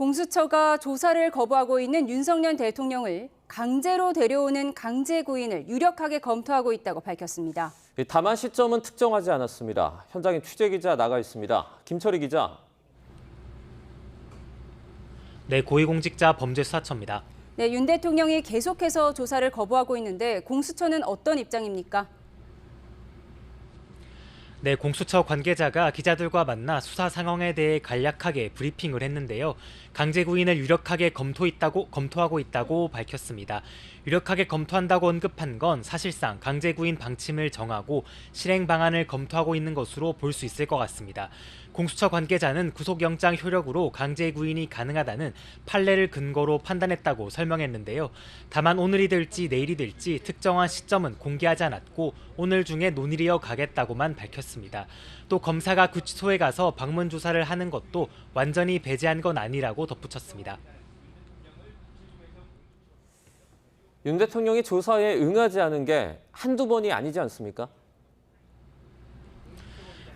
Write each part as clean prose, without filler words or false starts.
공수처가 조사를 거부하고 있는 윤석열 대통령을 강제로 데려오는 강제 구인을 유력하게 검토하고 있다고 밝혔습니다. 다만 시점은 특정하지 않았습니다. 현장에 취재기자 나가 있습니다. 김철희 기자. 네, 고위공직자 범죄수사처입니다. 네, 윤 대통령이 계속해서 조사를 거부하고 있는데 공수처는 어떤 입장입니까? 네, 공수처 관계자가 기자들과 만나 수사 상황에 대해 간략하게 브리핑을 했는데요. 강제 구인을 유력하게 검토하고 있다고 밝혔습니다. 유력하게 검토한다고 언급한 건 사실상 강제 구인 방침을 정하고 실행 방안을 검토하고 있는 것으로 볼 수 있을 것 같습니다. 공수처 관계자는 구속영장 효력으로 강제 구인이 가능하다는 판례를 근거로 판단했다고 설명했는데요. 다만 오늘이 될지 내일이 될지 특정한 시점은 공개하지 않았고 오늘 중에 논의를 이어가겠다고만 밝혔습니다. 또 검사가 구치소에 가서 방문 조사를 하는 것도 완전히 배제한 건 아니라고 덧붙였습니다. 윤 대통령이 조사에 응하지 않은 게 한두 번이 아니지 않습니까?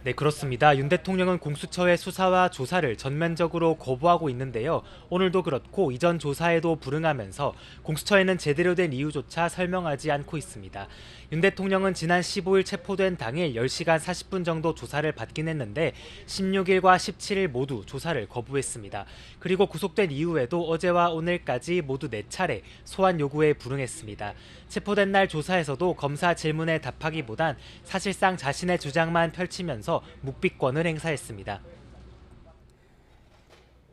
네, 그렇습니다. 윤 대통령은 공수처의 수사와 조사를 전면적으로 거부하고 있는데요. 오늘도 그렇고 이전 조사에도 불응하면서 공수처에는 제대로 된 이유조차 설명하지 않고 있습니다. 윤 대통령은 지난 15일 체포된 당일 10시간 40분 정도 조사를 받긴 했는데 16일과 17일 모두 조사를 거부했습니다. 그리고 구속된 이후에도 어제와 오늘까지 모두 4차례 소환 요구에 불응했습니다. 체포된 날 조사에서도 검사 질문에 답하기보단 사실상 자신의 주장만 펼치면서 묵비권을 행사했습니다.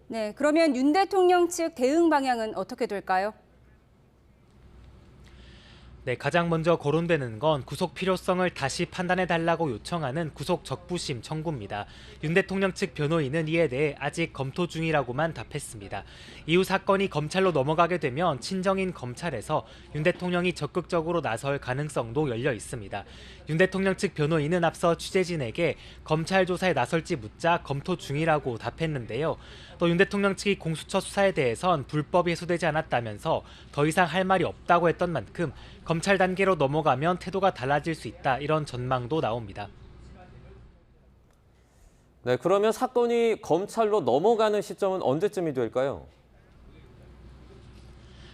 네, 그러면 윤 대통령 측 대응 방향은 어떻게 될까요? 네, 가장 먼저 거론되는 건 구속 필요성을 다시 판단해달라고 요청하는 구속 적부심 청구입니다. 윤 대통령 측 변호인은 이에 대해 아직 검토 중이라고만 답했습니다. 이후 사건이 검찰로 넘어가게 되면 친정인 검찰에서 윤 대통령이 적극적으로 나설 가능성도 열려 있습니다. 윤 대통령 측 변호인은 앞서 취재진에게 검찰 조사에 나설지 묻자 검토 중이라고 답했는데요. 또 윤 대통령 측이 공수처 수사에 대해선 불법이 해소되지 않았다면서 더 이상 할 말이 없다고 했던 만큼 검찰 단계로 넘어가면 태도가 달라질 수 있다, 이런 전망도 나옵니다. 네, 그러면 사건이 검찰로 넘어가는 시점은 언제쯤이 될까요?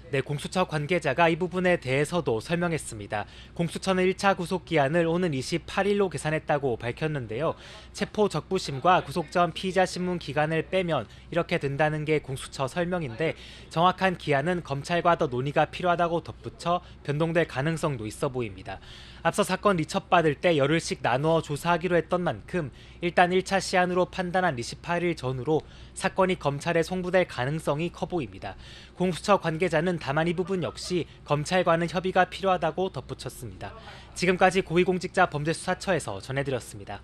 네, 공수처 관계자가 이 부분에 대해서도 설명했습니다. 공수처는 1차 구속 기한을 오는 28일로 계산했다고 밝혔는데요. 체포 적부심과 구속 전 피의자 신문 기간을 빼면 이렇게 된다는 게 공수처 설명인데 정확한 기한은 검찰과 더 논의가 필요하다고 덧붙여 변동될 가능성도 있어 보입니다. 앞서 사건 리첩받을 때 열흘씩 나누어 조사하기로 했던 만큼 일단 1차 시한으로 판단한 28일 전후로 사건이 검찰에 송부될 가능성이 커 보입니다. 공수처 관계자는 다만 이 부분 역시 검찰과는 협의가 필요하다고 덧붙였습니다. 지금까지 고위공직자 범죄수사처에서 전해드렸습니다.